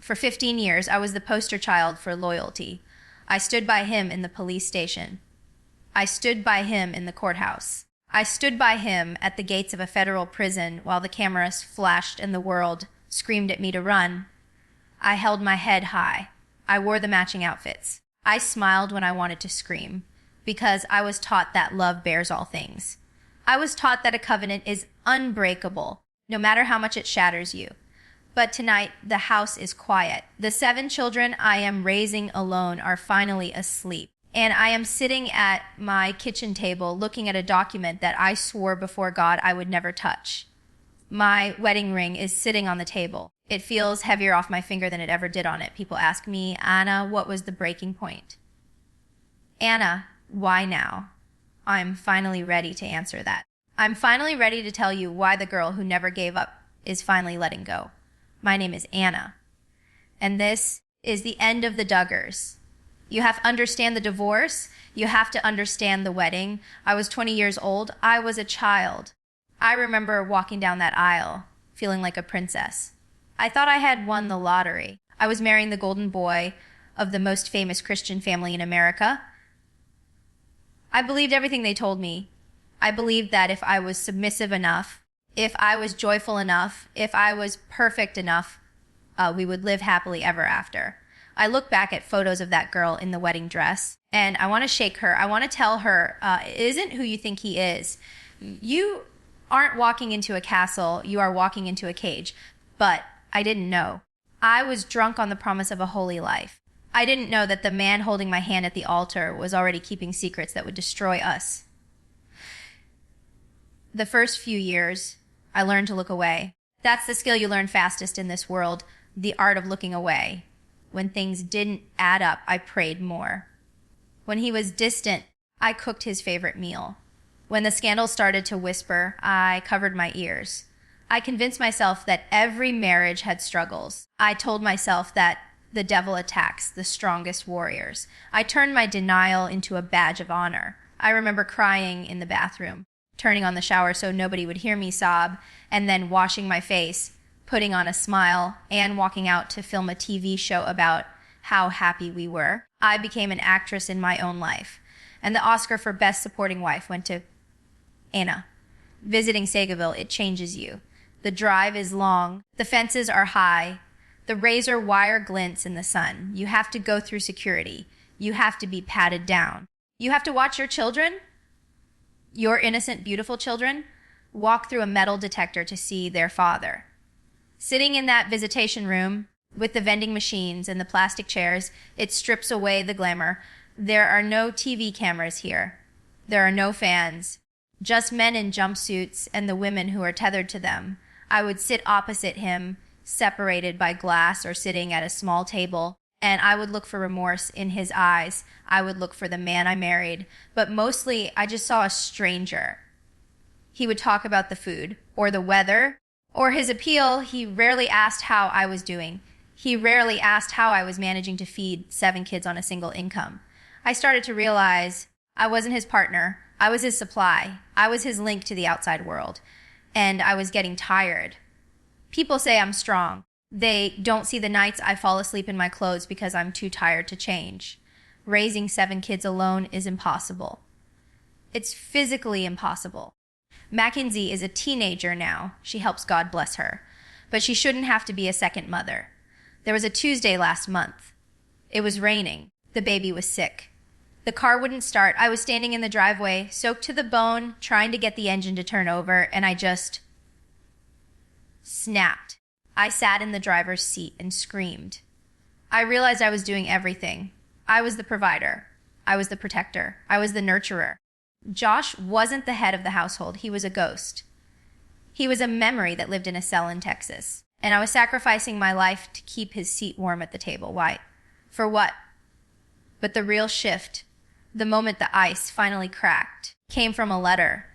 For 15 years, I was the poster child for loyalty. I stood by him in the police station. I stood by him in the courthouse. I stood by him at the gates of a federal prison while the cameras flashed and the world screamed at me to run. I held my head high. I wore the matching outfits. I smiled when I wanted to scream, because I was taught that love bears all things. I was taught that a covenant is unbreakable, no matter how much it shatters you. But tonight, the house is quiet. The 7 children I am raising alone are finally asleep. And I am sitting at my kitchen table looking at a document that I swore before God I would never touch. My wedding ring is sitting on the table. It feels heavier off my finger than it ever did on it. People ask me, Anna, what was the breaking point? Anna, why now? I'm finally ready to answer that. I'm finally ready to tell you why the girl who never gave up is finally letting go. My name is Anna. And this is the end of the Duggars. You have to understand the divorce. You have to understand the wedding. I was 20 years old. I was a child. I remember walking down that aisle, feeling like a princess. I thought I had won the lottery. I was marrying the golden boy of the most famous Christian family in America. I believed everything they told me. I believed that if I was submissive enough, if I was joyful enough, if I was perfect enough, we would live happily ever after. I look back at photos of that girl in the wedding dress, and I want to shake her. I want to tell her, it isn't who you think he is. You aren't walking into a castle. You are walking into a cage. But I didn't know. I was drunk on the promise of a holy life. I didn't know that the man holding my hand at the altar was already keeping secrets that would destroy us. The first few years, I learned to look away. That's the skill you learn fastest in this world, the art of looking away. When things didn't add up, I prayed more. When he was distant, I cooked his favorite meal. When the scandal started to whisper, I covered my ears. I convinced myself that every marriage had struggles. I told myself that the devil attacks the strongest warriors. I turned my denial into a badge of honor. I remember crying in the bathroom, turning on the shower so nobody would hear me sob, and then washing my face, putting on a smile, and walking out to film a TV show about how happy we were. I became an actress in my own life, and the Oscar for Best Supporting Wife went to Anna. Visiting Segaville, it changes you. The drive is long. The fences are high. The razor wire glints in the sun. You have to go through security. You have to be patted down. You have to watch your children, your innocent, beautiful children, walk through a metal detector to see their father. Sitting in that visitation room with the vending machines and the plastic chairs, it strips away the glamour. There are no TV cameras here. There are no fans. Just men in jumpsuits and the women who are tethered to them. I would sit opposite him, separated by glass or sitting at a small table, and I would look for remorse in his eyes. I would look for the man I married, but mostly I just saw a stranger. He would talk about the food, or the weather, or his appeal. He rarely asked how I was doing. He rarely asked how I was managing to feed 7 kids on a single income. I started to realize I wasn't his partner. I was his supply. I was his link to the outside world. And I was getting tired. People say I'm strong. They don't see the nights I fall asleep in my clothes because I'm too tired to change. Raising 7 kids alone is impossible. It's physically impossible. Mackenzie is a teenager now. She helps, God bless her. But she shouldn't have to be a second mother. There was a Tuesday last month. It was raining. The baby was sick. The car wouldn't start. I was standing in the driveway, soaked to the bone, trying to get the engine to turn over, and I just snapped. I sat in the driver's seat and screamed. I realized I was doing everything. I was the provider. I was the protector. I was the nurturer. Josh wasn't the head of the household. He was a ghost. He was a memory that lived in a cell in Texas. And I was sacrificing my life to keep his seat warm at the table. Why? For what? But the real shift, the moment the ice finally cracked, came from a letter.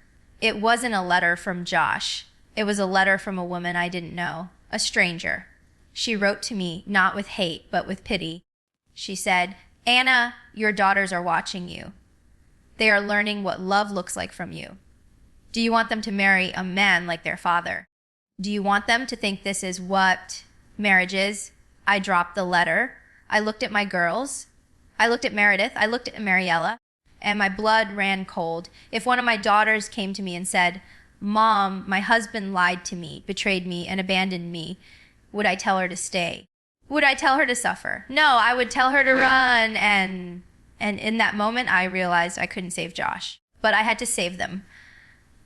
It wasn't a letter from Josh. It was a letter from a woman I didn't know, a stranger. She wrote to me, not with hate, but with pity. She said, Anna, your daughters are watching you. They are learning what love looks like from you. Do you want them to marry a man like their father? Do you want them to think this is what marriage is? I dropped the letter. I looked at my girls. I looked at Meredith. I looked at Mariella. And my blood ran cold. If one of my daughters came to me and said, "Mom, my husband lied to me, betrayed me, and abandoned me," would I tell her to stay? Would I tell her to suffer? No, I would tell her to run. And in that moment, I realized I couldn't save Josh. But I had to save them.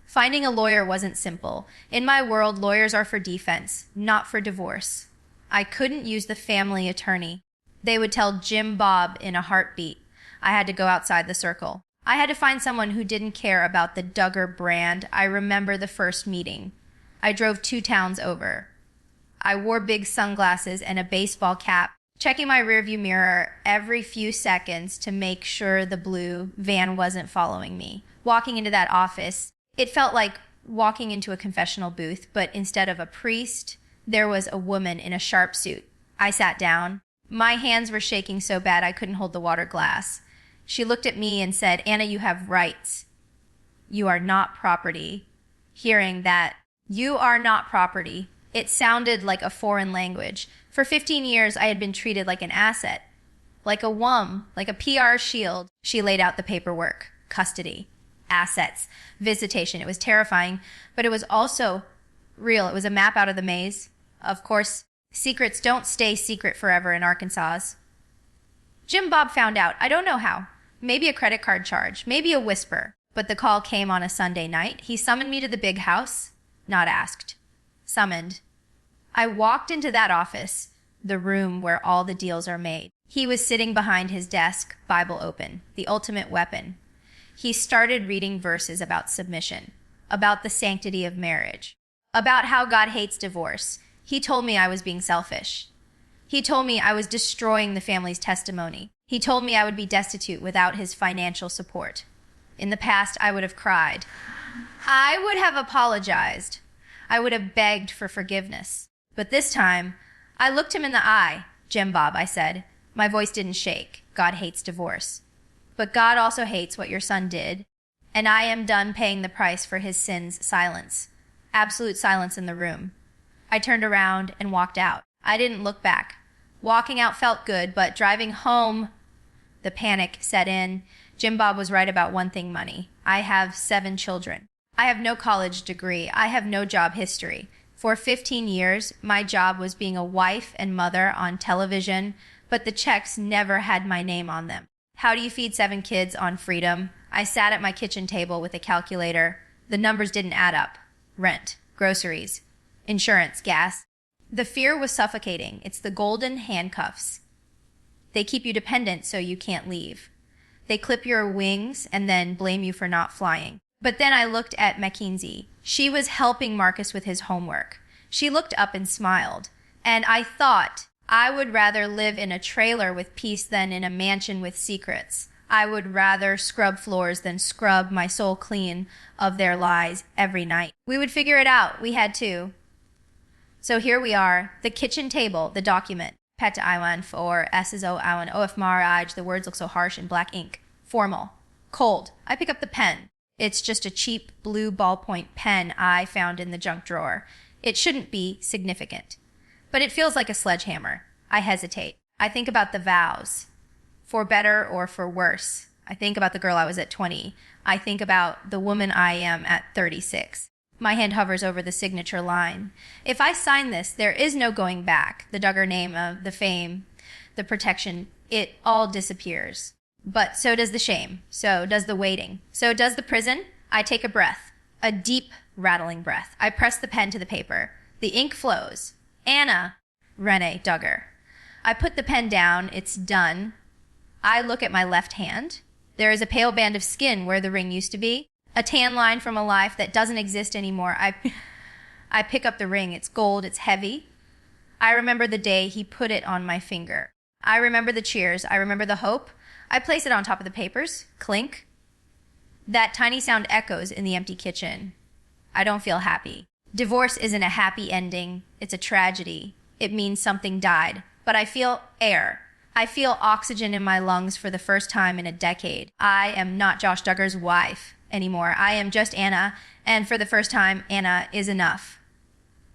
Finding a lawyer wasn't simple. In my world, lawyers are for defense, not for divorce. I couldn't use the family attorney. They would tell Jim Bob in a heartbeat. I had to go outside the circle. I had to find someone who didn't care about the Duggar brand. I remember the first meeting. I drove 2 towns over. I wore big sunglasses and a baseball cap, checking my rearview mirror every few seconds to make sure the blue van wasn't following me. Walking into that office, it felt like walking into a confessional booth, but instead of a priest, there was a woman in a sharp suit. I sat down. My hands were shaking so bad I couldn't hold the water glass. She looked at me and said, "Anna, you have rights. You are not property." Hearing that, "You are not property," it sounded like a foreign language. For 15 years, I had been treated like an asset, like a WUM, like a PR shield. She laid out the paperwork, custody, assets, visitation. It was terrifying, but it was also real. It was a map out of the maze. Of course, secrets don't stay secret forever in Arkansas. Jim Bob found out. I don't know how. Maybe a credit card charge, maybe a whisper. But the call came on a Sunday night. He summoned me to the big house, not asked. Summoned. I walked into that office, the room where all the deals are made. He was sitting behind his desk, Bible open, the ultimate weapon. He started reading verses about submission, about the sanctity of marriage, about how God hates divorce. He told me I was being selfish. He told me I was destroying the family's testimony. He told me I would be destitute without his financial support. In the past, I would have cried. I would have apologized. I would have begged for forgiveness. But this time, I looked him in the eye. "Jim Bob," I said. My voice didn't shake. "God hates divorce. But God also hates what your son did, and I am done paying the price for his sins." Silence. Absolute silence in the room. I turned around and walked out. I didn't look back. Walking out felt good, but driving home, the panic set in. Jim Bob was right about one thing: money. I have 7 children. I have no college degree. I have no job history. For 15 years, my job was being a wife and mother on television, but the checks never had my name on them. How do you feed 7 kids on freedom? I sat at my kitchen table with a calculator. The numbers didn't add up. Rent, groceries, insurance, gas. The fear was suffocating. It's the golden handcuffs. They keep you dependent so you can't leave. They clip your wings and then blame you for not flying. But then I looked at Mackenzie. She was helping Marcus with his homework. She looked up and smiled. And I thought, I would rather live in a trailer with peace than in a mansion with secrets. I would rather scrub floors than scrub my soul clean of their lies every night. We would figure it out. We had to. So here we are, the kitchen table, the document. Pet Iwan for SSO Iwan OF Maraj. The words look so harsh in black ink. Formal. Cold. I pick up the pen. It's just a cheap blue ballpoint pen I found in the junk drawer. It shouldn't be significant. But it feels like a sledgehammer. I hesitate. I think about the vows. For better or for worse. I think about the girl I was at 20. I think about the woman I am at 36. My hand hovers over the signature line. If I sign this, there is no going back. The Duggar name, the fame, the protection, it all disappears. But so does the shame. So does the waiting. So does the prison. I take a breath. A deep, rattling breath. I press the pen to the paper. The ink flows. Anna Renee Duggar. I put the pen down. It's done. I look at my left hand. There is a pale band of skin where the ring used to be. A tan line from a life that doesn't exist anymore. I pick up the ring. It's gold. It's heavy. I remember the day he put it on my finger. I remember the cheers. I remember the hope. I place it on top of the papers. Clink. That tiny sound echoes in the empty kitchen. I don't feel happy. Divorce isn't a happy ending. It's a tragedy. It means something died. But I feel air. I feel oxygen in my lungs for the first time in a decade. I am not Josh Duggar's wife anymore. I am just Anna, and for the first time, Anna is enough.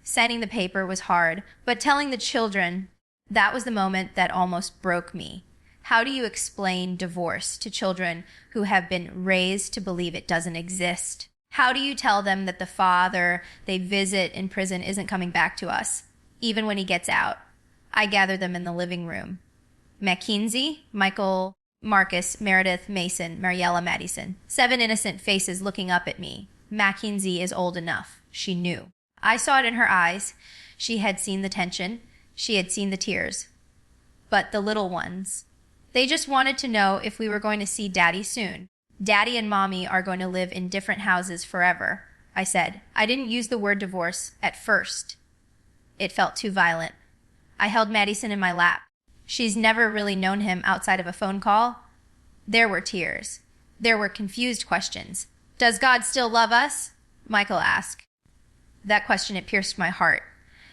Signing the paper was hard, but telling the children That was the moment that almost broke me. How do you explain divorce to children who have been raised to believe it doesn't exist? How do you tell them that the father they visit in prison isn't coming back to us, even when he gets out? I gather them in the living room. Mackenzie, Michael, Marcus, Meredith, Mason, Mariella, Madison. 7 innocent faces looking up at me. Mackenzie is old enough. She knew. I saw it in her eyes. She had seen the tension. She had seen the tears. But the little ones, they just wanted to know if we were going to see Daddy soon. Daddy and Mommy are going to live in different houses forever, I said. I didn't use the word divorce at first. It felt too violent. I held Madison in my lap. She's never really known him outside of a phone call. There were tears. There were confused questions. Does God still love us? Michael asked. That question, it pierced my heart.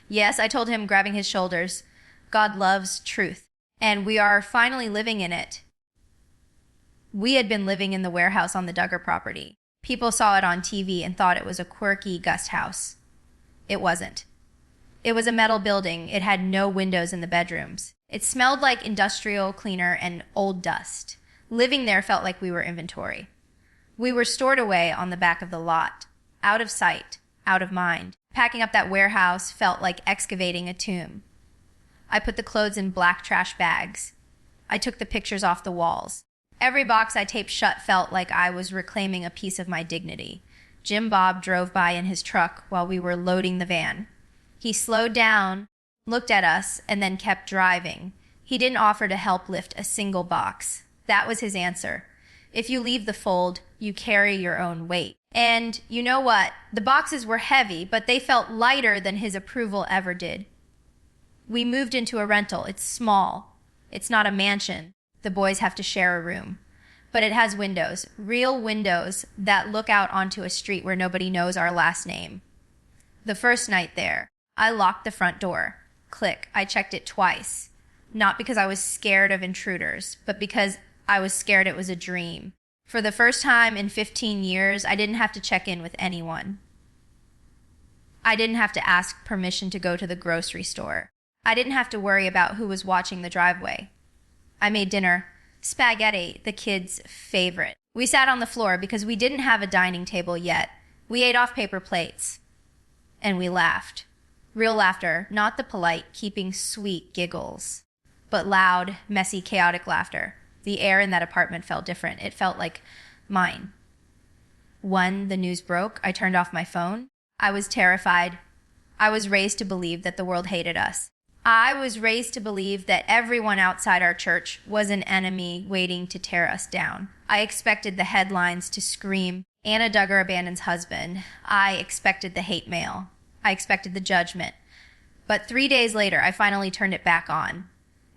Yes, I told him, grabbing his shoulders. God loves truth, and we are finally living in it. We had been living in the warehouse on the Duggar property. People saw it on TV and thought it was a quirky guest house. It wasn't. It was a metal building. It had no windows in the bedrooms. It smelled like industrial cleaner and old dust. Living there felt like we were inventory. We were stored away on the back of the lot, out of sight, out of mind. Packing up that warehouse felt like excavating a tomb. I put the clothes in black trash bags. I took the pictures off the walls. Every box I taped shut felt like I was reclaiming a piece of my dignity. Jim Bob drove by in his truck while we were loading the van. He slowed down, looked at us, and then kept driving. He didn't offer to help lift a single box. That was his answer. If you leave the fold, you carry your own weight. And you know what? The boxes were heavy, but they felt lighter than his approval ever did. We moved into a rental. It's small. It's not a mansion. The boys have to share a room. But it has windows, real windows that look out onto a street where nobody knows our last name. The first night there, I locked the front door. Click. I checked it twice. Not because I was scared of intruders, but because I was scared it was a dream. For the first time in 15 years, I didn't have to check in with anyone. I didn't have to ask permission to go to the grocery store. I didn't have to worry about who was watching the driveway. I made dinner. Spaghetti, the kids' favorite. We sat on the floor because we didn't have a dining table yet. We ate off paper plates. And we laughed. Real laughter, not the polite, keeping sweet giggles, but loud, messy, chaotic laughter. The air in that apartment felt different. It felt like mine. When the news broke, I turned off my phone. I was terrified. I was raised to believe that the world hated us. I was raised to believe that everyone outside our church was an enemy waiting to tear us down. I expected the headlines to scream, Anna Duggar abandons husband. I expected the hate mail. I expected the judgment. But 3 days later, I finally turned it back on.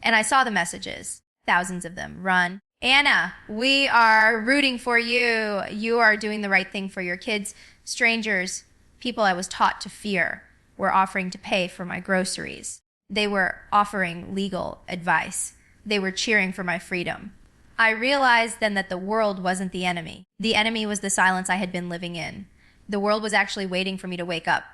And I saw the messages. Thousands of them. Run. Anna, we are rooting for you. You are doing the right thing for your kids. Strangers, people I was taught to fear, were offering to pay for my groceries. They were offering legal advice. They were cheering for my freedom. I realized then that the world wasn't the enemy. The enemy was the silence I had been living in. The world was actually waiting for me to wake up.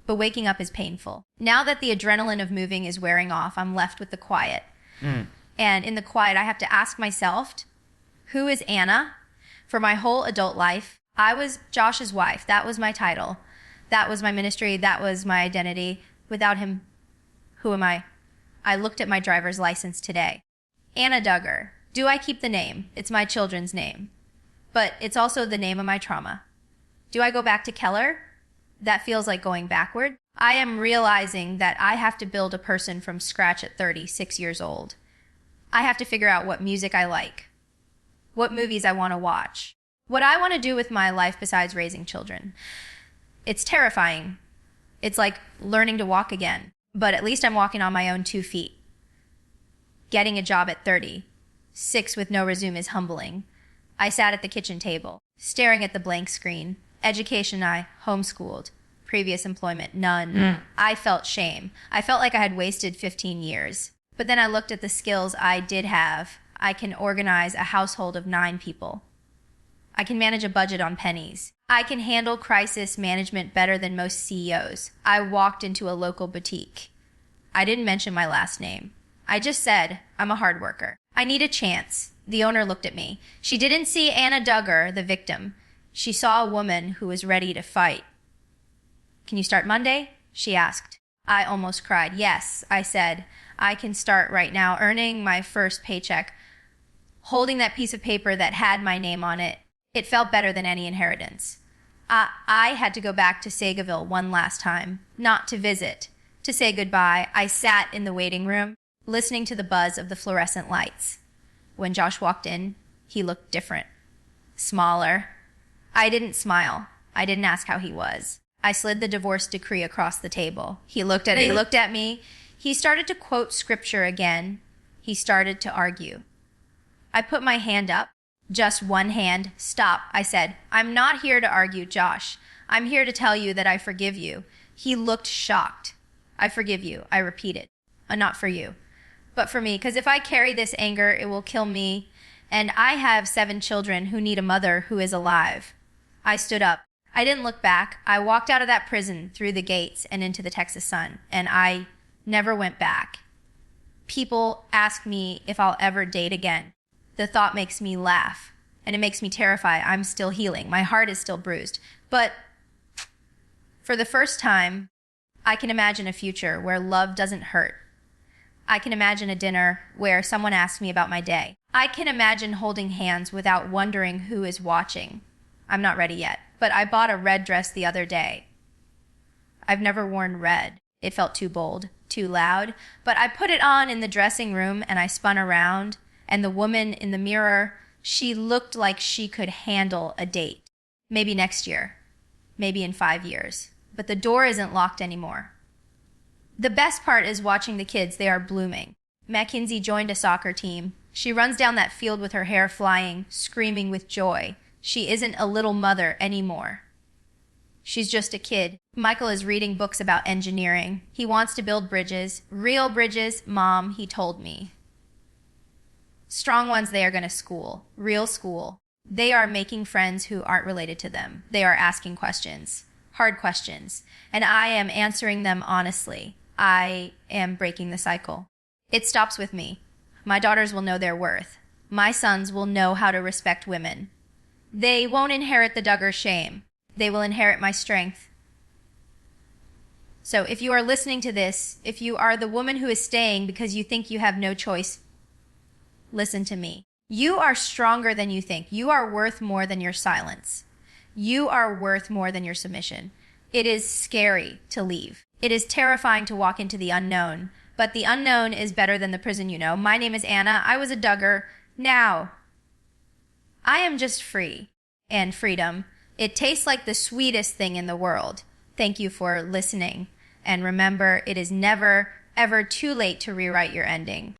But waking up is painful. Now that the adrenaline of moving is wearing off, I'm left with the quiet. And in the quiet, I have to ask myself, who is Anna? For my whole adult life, I was Josh's wife. That was my title. That was my ministry. That was my identity. Without him, who am I? I looked at my driver's license today. Anna Duggar. Do I keep the name? It's my children's name. But it's also the name of my trauma. Do I go back to Keller? That feels like going backward. I am realizing that I have to build a person from scratch at 36 years old. I have to figure out what music I like, what movies I want to watch, what I want to do with my life besides raising children. It's terrifying. It's like learning to walk again, but at least I'm walking on my own 2 feet. Getting a job at 30, 6 with no resume is humbling. I sat at the kitchen table, staring at the blank screen. Education, I homeschooled. Previous employment, none. I felt shame. I felt like I had wasted 15 years. But then I looked at the skills I did have. I can organize a household of 9 people. I can manage a budget on pennies. I can handle crisis management better than most CEOs. I walked into a local boutique. I didn't mention my last name. I just said, I'm a hard worker. I need a chance. The owner looked at me. She didn't see Anna Duggar, the victim. She saw a woman who was ready to fight. Can you start Monday? She asked. I almost cried. Yes, I said. I can start right now, earning my first paycheck. Holding that piece of paper that had my name on it, it felt better than any inheritance. I had to go back to Sagaville one last time, not to visit, to say goodbye. I sat in the waiting room, listening to the buzz of the fluorescent lights. When Josh walked in, he looked different, smaller. I didn't smile. I didn't ask how he was. I slid the divorce decree across the table. He looked at it. He looked at me. He started to quote scripture again. He started to argue. I put my hand up. Just one hand. Stop, I said. I'm not here to argue, Josh. I'm here to tell you that I forgive you. He looked shocked. I forgive you, I repeated. Not for you, but for me, because if I carry this anger, it will kill me. And I have 7 children who need a mother who is alive. I stood up. I didn't look back. I walked out of that prison through the gates and into the Texas sun, and I never went back. People ask me if I'll ever date again. The thought makes me laugh, and it makes me terrified. I'm still healing. My heart is still bruised. But for the first time, I can imagine a future where love doesn't hurt. I can imagine a dinner where someone asks me about my day. I can imagine holding hands without wondering who is watching. I'm not ready yet, but I bought a red dress the other day. I've never worn red. It felt too bold, too loud, but I put it on in the dressing room and I spun around. And the woman in the mirror, she looked like she could handle a date. Maybe next year. Maybe in 5 years. But the door isn't locked anymore. The best part is watching the kids. They are blooming. Mackenzie joined a soccer team. She runs down that field with her hair flying, screaming with joy. She isn't a little mother anymore. She's just a kid. Michael is reading books about engineering. He wants to build bridges. Real bridges, Mom, he told me. Strong ones they are going to school, real school. They are making friends who aren't related to them. They are asking questions, hard questions, and I am answering them honestly. I am breaking the cycle. It stops with me. My daughters will know their worth. My sons will know how to respect women. They won't inherit the Duggar shame. They will inherit my strength. So if you are listening to this, if you are the woman who is staying because you think you have no choice, listen to me. You are stronger than you think. You are worth more than your silence. You are worth more than your submission. It is scary to leave. It is terrifying to walk into the unknown, but the unknown is better than the prison you know. My name is Anna. I was a Duggar. Now, I am just free. And freedom. It tastes like the sweetest thing in the world. Thank you for listening. And remember, it is never, ever too late to rewrite your ending.